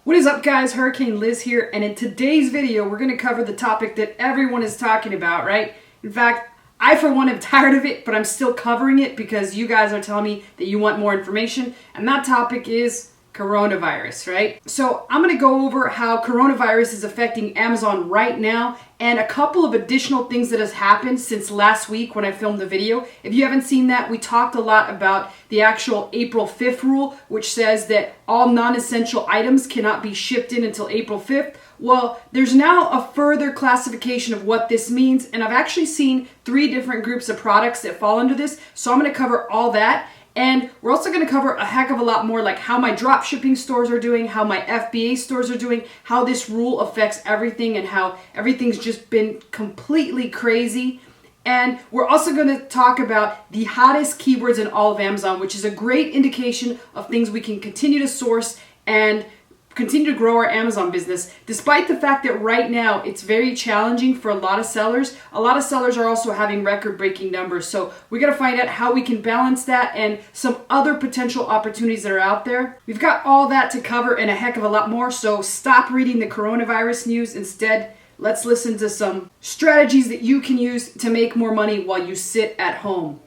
What is up, guys? Hurricane Liz here, and in today's video we're going to cover the topic that everyone is talking about, right? In fact, I for one am tired of it, but I'm still covering it because you guys are telling me that you want more information, and that topic is coronavirus, right? So I'm going to go over how coronavirus is affecting Amazon right now and a couple of additional things that has happened since last week when I filmed the video. If you haven't seen that, we talked a lot about the actual April 5th rule, which says that all non-essential items cannot be shipped in until April 5th. Well, there's now a further classification of what this means, and I've actually seen 3 different groups of products that fall under this, so I'm going to cover all that. And we're also going to cover a heck of a lot more, like how my drop shipping stores are doing, how my FBA stores are doing, how this rule affects everything, and how everything's just been completely crazy. And we're also going to talk about the hottest keywords in all of Amazon, which is a great indication of things we can continue to source and continue to grow our Amazon business, despite the fact that right now it's very challenging for a lot of sellers. A lot of sellers are also having record-breaking numbers. So we got to find out how we can balance that and some other potential opportunities that are out there. We've got all that to cover and a heck of a lot more. So stop reading the coronavirus news. Instead, let's listen to some strategies that you can use to make more money while you sit at home.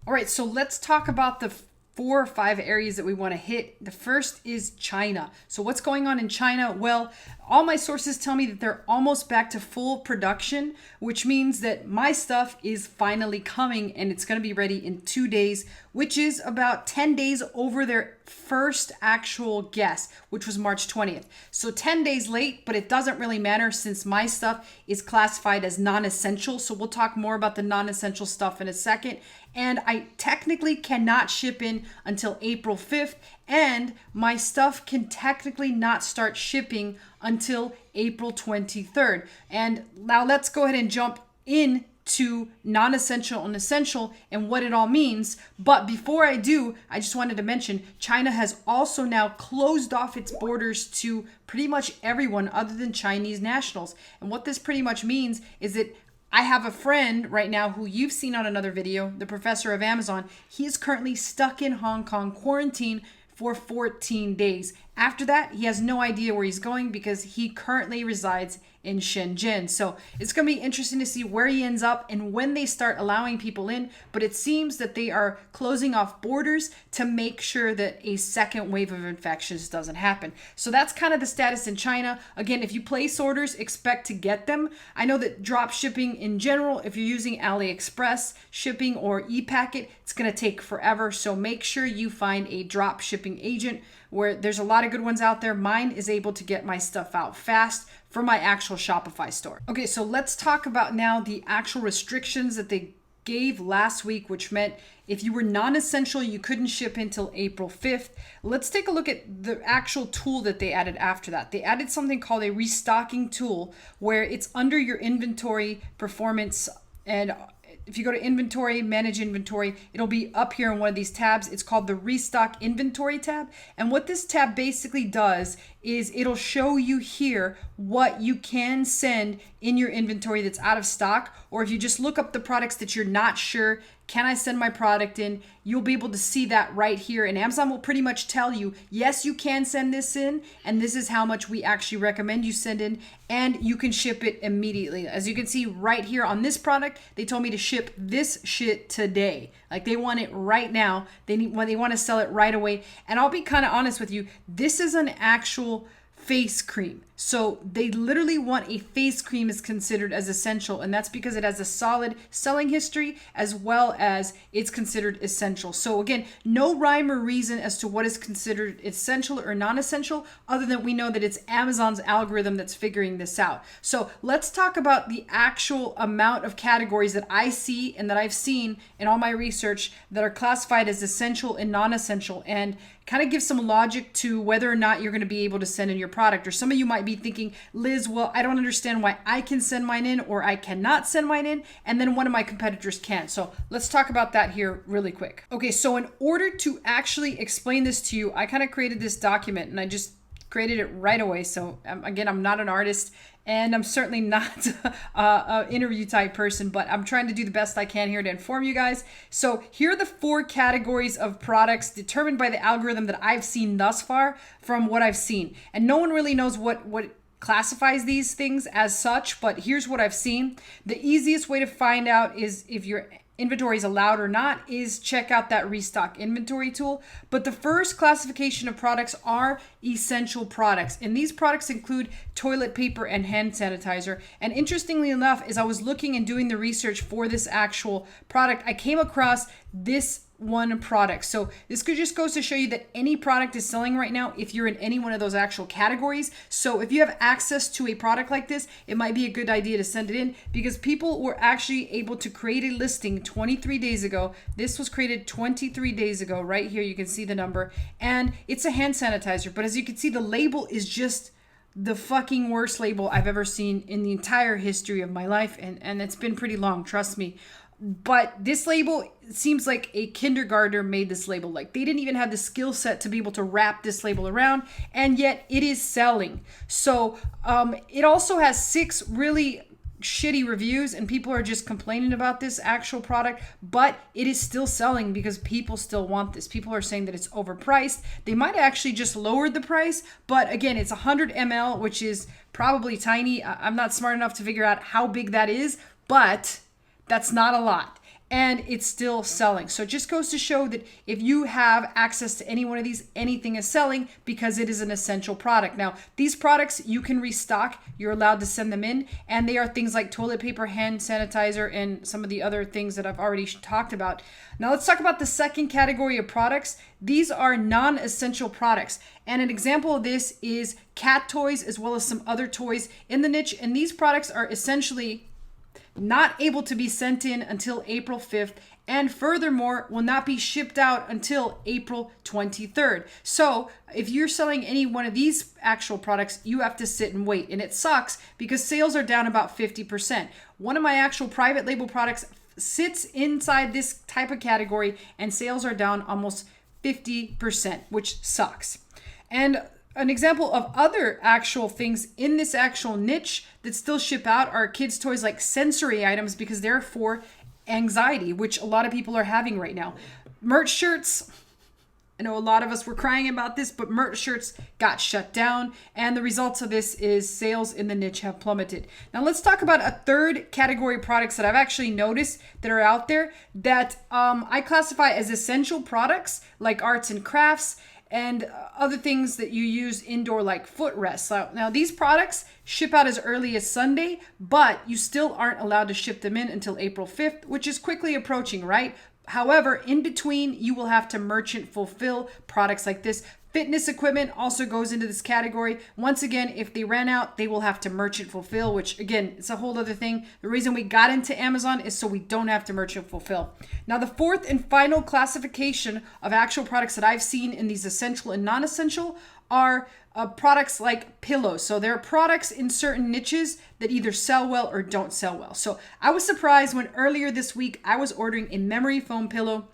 All right, so let's talk about the 4 or 5 areas that we want to hit. The first is China. So what's going on in China? Well, all my sources tell me that they're almost back to full production, which means that my stuff is finally coming and it's going to be ready in 2 days, which is about 10 days over their first actual guess, which was March 20th. So 10 days late, but it doesn't really matter since my stuff is classified as non-essential. So we'll talk more about the non-essential stuff in a second. And I technically cannot ship in until April 5th, and my stuff can technically not start shipping until April 23rd. And now let's go ahead and jump in to non-essential and essential and what it all means. But before I do, I just wanted to mention China has also now closed off its borders to pretty much everyone other than Chinese nationals. And what this pretty much means is that I have a friend right now who you've seen on another video, the professor of Amazon. He is currently stuck in Hong Kong quarantine for 14 days. After that, he has no idea where he's going because he currently resides in Shenzhen. So it's going to be interesting to see where he ends up and when they start allowing people in. But it seems that they are closing off borders to make sure that a second wave of infections doesn't happen. So that's kind of the status in China. Again, if you place orders, expect to get them. I know that drop shipping in general, if you're using AliExpress shipping or ePacket, it's going to take forever. So make sure you find a drop shipping agent where there's a lot of good ones out there. Mine is able to get my stuff out fast for my actual Shopify store. Okay, so let's talk about now the actual restrictions that they gave last week, which meant if you were non-essential, you couldn't ship until April 5th. Let's take a look at the actual tool that they added after that. They added something called a Restocking Tool, where it's under your inventory performance, and if you go to inventory, manage inventory, it'll be up here in one of these tabs. It's called the Restock Inventory tab. And what this tab basically does is it'll show you here what you can send in your inventory that's out of stock. Or if you just look up the products that you're not sure, can I send my product in? You'll be able to see that right here. And Amazon will pretty much tell you, yes, you can send this in, and this is how much we actually recommend you send in, and you can ship it immediately. As you can see right here on this product, they told me to ship this shit today. Like they want it right now. They want to sell it right away. And I'll be kind of honest with you, this is an actual face cream. So they literally want a face cream is considered as essential, and that's because it has a solid selling history as well as it's considered essential. So again, no rhyme or reason as to what is considered essential or non-essential, other than we know that it's Amazon's algorithm that's figuring this out. So let's talk about the actual amount of categories that I see and that I've seen in all my research that are classified as essential and non-essential, and kind of give some logic to whether or not you're going to be able to send in your product. Or some of you might be thinking, Liz, well, I don't understand why I can send mine in or I cannot send mine in, and then one of my competitors can. So let's talk about that here really quick. Okay, so in order to actually explain this to you, I kind of created this document and I just created it right away. So again, I'm not an artist, and I'm certainly not an interview type person, but I'm trying to do the best I can here to inform you guys. So here are the 4 categories of products determined by the algorithm that I've seen thus far from what I've seen. And no one really knows what classifies these things as such, but here's what I've seen. The easiest way to find out is if your inventory is allowed or not is check out that restock inventory tool. But the first classification of products are essential products. And these products include toilet paper and hand sanitizer. And interestingly enough, as I was looking and doing the research for this actual product, I came across this one product. So this just goes to show you that any product is selling right now if you're in any one of those actual categories. So if you have access to a product like this, it might be a good idea to send it in, because people were actually able to create a listing 23 days ago. This was created 23 days ago. Right here, you can see the number, and it's a hand sanitizer. But as you can see, the label is just the fucking worst label I've ever seen in the entire history of my life. And it's been pretty long, trust me. But this label seems like a kindergartner made this label. Like they didn't even have the skill set to be able to wrap this label around, and yet it is selling. So it also has 6 really shitty reviews, and people are just complaining about this actual product, but it is still selling because people still want this. People are saying that it's overpriced. They might have actually just lowered the price, but again, it's 100 ml, which is probably tiny. I'm not smart enough to figure out how big that is, but that's not a lot, and it's still selling. So it just goes to show that if you have access to any one of these, anything is selling because it is an essential product. Now, these products you can restock. You're allowed to send them in, and they are things like toilet paper, hand sanitizer, and some of the other things that I've already talked about. Now, let's talk about the second category of products. These are non-essential products, and an example of this is cat toys as well as some other toys in the niche, and these products are essentially not able to be sent in until April 5th, and furthermore will not be shipped out until April 23rd. So if you're selling any one of these actual products, you have to sit and wait, and it sucks because sales are down about 50%. One of my actual private label products sits inside this type of category, and sales are down almost 50%, which sucks. And an example of other actual things in this actual niche that still ship out are kids' toys like sensory items, because they're for anxiety, which a lot of people are having right now. Merch shirts, I know a lot of us were crying about this, but merch shirts got shut down, and the results of this is sales in the niche have plummeted. Now let's talk about a third category of products that I've actually noticed that are out there that I classify as essential products, like arts and crafts and other things that you use indoor, like footrests. Now these products ship out as early as Sunday, but you still aren't allowed to ship them in until April 5th, which is quickly approaching, right? However, in between, you will have to merchant fulfill products like this. Fitness equipment also goes into this category. Once again, if they ran out, they will have to merchant fulfill, which again, it's a whole other thing. The reason we got into Amazon is so we don't have to merchant fulfill. Now, the fourth and final classification of actual products that I've seen in these essential and non-essential are products like pillows. So there are products in certain niches that either sell well or don't sell well. So I was surprised when earlier this week I was ordering a memory foam pillow,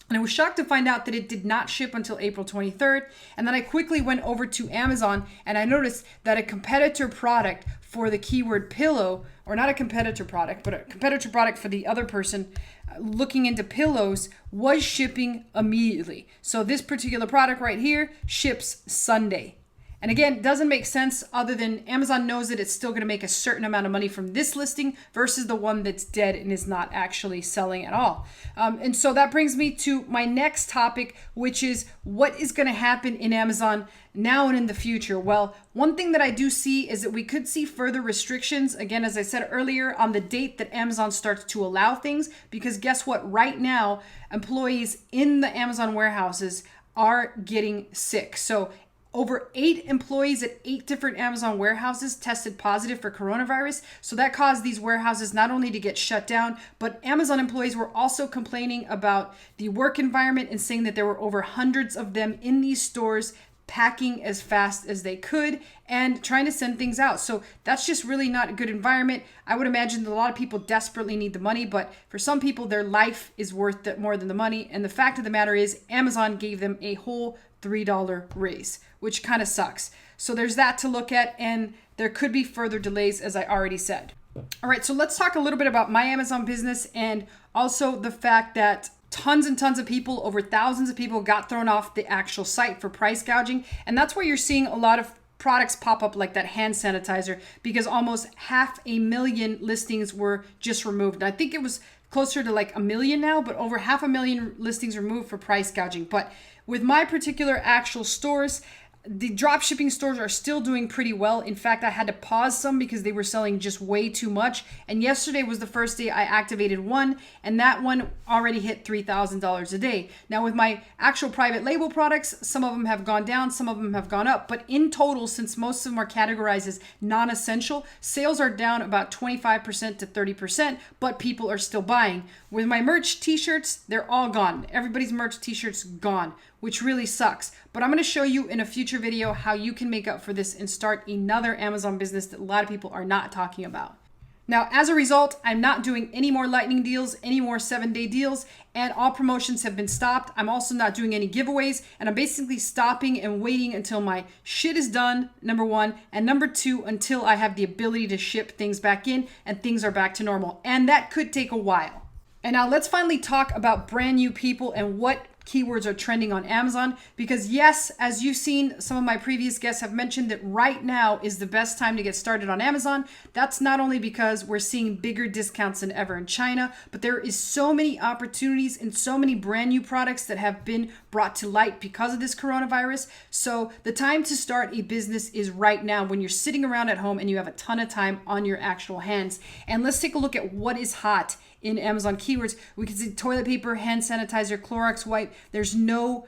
and I was shocked to find out that it did not ship until April 23rd. And then I quickly went over to Amazon, and I noticed that a competitor product for the keyword pillow, or not a competitor product, but a competitor product for the other person looking into pillows, was shipping immediately. So this particular product right here ships Sunday. And again, it doesn't make sense other than Amazon knows that it's still going to make a certain amount of money from this listing versus the one that's dead and is not actually selling at all. And so that brings me to my next topic, which is what is going to happen in Amazon now and in the future. Well, one thing that I do see is that we could see further restrictions, again, as I said earlier, on the date that Amazon starts to allow things, because guess what? Right now, employees in the Amazon warehouses are getting sick. So over 8 employees at 8 different Amazon warehouses tested positive for coronavirus. So that caused these warehouses not only to get shut down, but Amazon employees were also complaining about the work environment and saying that there were over hundreds of them in these stores packing as fast as they could and trying to send things out. So that's just really not a good environment. I would imagine that a lot of people desperately need the money, but for some people, their life is worth more than the money. And the fact of the matter is, Amazon gave them a whole $3 raise, which kind of sucks. So there's that to look at, and there could be further delays, as I already said. All right, so let's talk a little bit about my Amazon business, and also the fact that tons and tons of people, over thousands of people, got thrown off the actual site for price gouging. And that's why you're seeing a lot of products pop up like that hand sanitizer, because almost 500,000 listings were just removed. And I think it was closer to like 1 million now, but over 500,000 listings removed for price gouging. But with my particular actual stores, the drop shipping stores are still doing pretty well. In fact, I had to pause some because they were selling just way too much. And yesterday was the first day I activated one, and that one already hit $3,000 a day. Now with my actual private label products, some of them have gone down, some of them have gone up. But in total, since most of them are categorized as non-essential, sales are down about 25% to 30%, but people are still buying. With my merch t-shirts, they're all gone. Everybody's merch t-shirts gone, which really sucks. But I'm going to show you in a future video how you can make up for this and start another Amazon business that a lot of people are not talking about. Now, as a result, I'm not doing any more lightning deals, any more 7-day deals, and all promotions have been stopped. I'm also not doing any giveaways, and I'm basically stopping and waiting until my shit is done, number one, and number two, until I have the ability to ship things back in and things are back to normal. And that could take a while. And now let's finally talk about brand new people and what keywords are trending on Amazon, because yes, as you've seen, some of my previous guests have mentioned that right now is the best time to get started on Amazon. That's not only because we're seeing bigger discounts than ever in China, but there is so many opportunities and so many brand new products that have been brought to light because of this coronavirus. So the time to start a business is right now, when you're sitting around at home and you have a ton of time on your actual hands. And let's take a look at what is hot in Amazon keywords. We can see toilet paper, hand sanitizer, Clorox wipe. There's no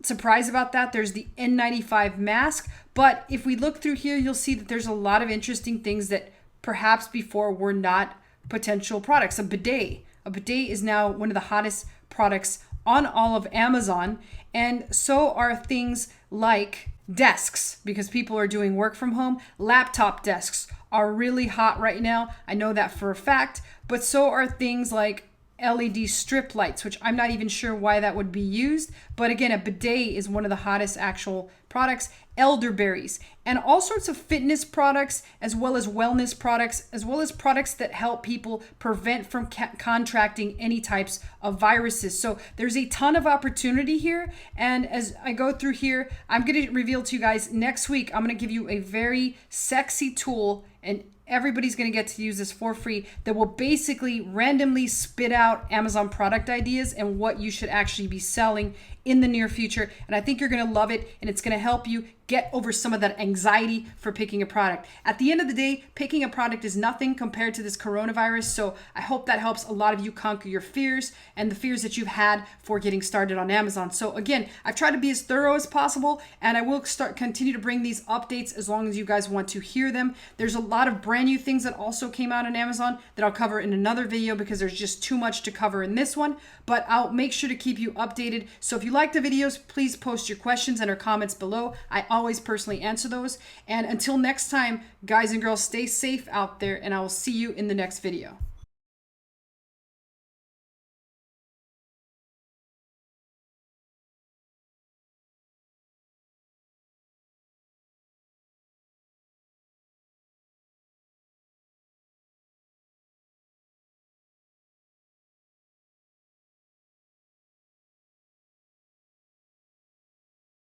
surprise about that. There's the N95 mask. But if we look through here, you'll see that there's a lot of interesting things that perhaps before were not potential products. A bidet. A bidet is now one of the hottest products on all of Amazon. And so are things like desks, because people are doing work from home. Laptop desks are really hot right now. I know that for a fact, but so are things like LED strip lights, which I'm not even sure why that would be used. But again, a bidet is one of the hottest actual products. Elderberries, and all sorts of fitness products, as well as wellness products, as well as products that help people prevent from contracting any types of viruses. So there's a ton of opportunity here. And as I go through here, I'm going to reveal to you guys next week, I'm going to give you a very sexy tool, and everybody's going to get to use this for free, that will basically randomly spit out Amazon product ideas and what you should actually be selling in the near future. And I think you're going to love it, and it's going to help you get over some of that anxiety for picking a product. At the end of the day, picking a product is nothing compared to this coronavirus. So I hope that helps a lot of you conquer your fears and the fears that you've had for getting started on Amazon. So again, I've tried to be as thorough as possible, and I will continue to bring these updates as long as you guys want to hear them. There's a lot of brand new things that also came out on Amazon that I'll cover in another video, because there's just too much to cover in this one, but I'll make sure to keep you updated. So if you like the videos, please post your questions and or comments below. I always personally answer those. And until next time, guys and girls, stay safe out there, and I will see you in the next video.